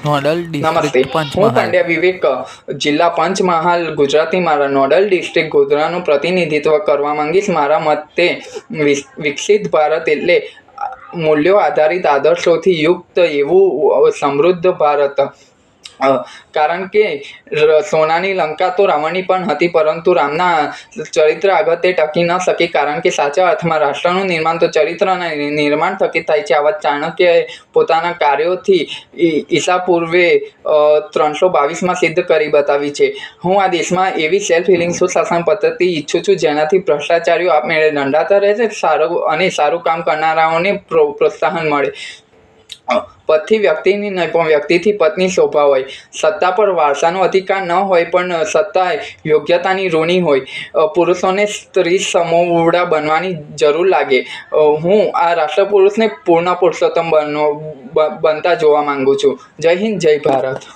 Nodal નમસ્તે, district હું પંચમહાલ. પંડ્યા વિવેક, જિલ્લા પંચમહાલ, ગુજરાતની મારા નોડલ ડિસ્ટ્રિક્ટ ગોધરાનું પ્રતિનિધિત્વ કરવા માંગીશ. મારા મતે વિકસિત ભારત એટલે મૂલ્યો આધારિત આદર્શોથી યુક્ત એવું સમૃદ્ધ ભારત. કારણ કે સોનાની લંકા તો રાવણની પણ હતી, પરંતુ રામના ચરિત્ર આગળ તે ટકી ન શકી. કારણ કે સાચા અર્થમાં રાષ્ટ્રનું નિર્માણ તો ચરિત્રના નિર્માણ થકી થાય છે. આવા ચાણક્યએ પોતાના કાર્યોથી ઈસા પૂર્વે 322માં સિદ્ધ કરી બતાવી છે. હું આ દેશમાં એવી સેલ્ફ હિલિંગ સુશાસન પદ્ધતિ ઈચ્છું છું જેનાથી ભ્રષ્ટાચારીઓ આપમેળે દંડાતા રહે છે સારું કામ કરનારાઓને પ્રોત્સાહન મળે. પદથી વ્યક્તિની નહીં પણ વ્યક્તિથી પદની શોભા હોય. સત્તા પર વારસાનો અધિકાર ન હોય પણ સત્તા યોગ્યતાની ઋણી હોય. પુરુષોને સ્ત્રી સમોવડા બનવાની જરૂર લાગે. હું આ રાષ્ટ્રપુરુષને પૂર્ણ પુરુષોત્તમ બનતા જોવા માંગુ છું. જય હિન્દ, જય ભારત.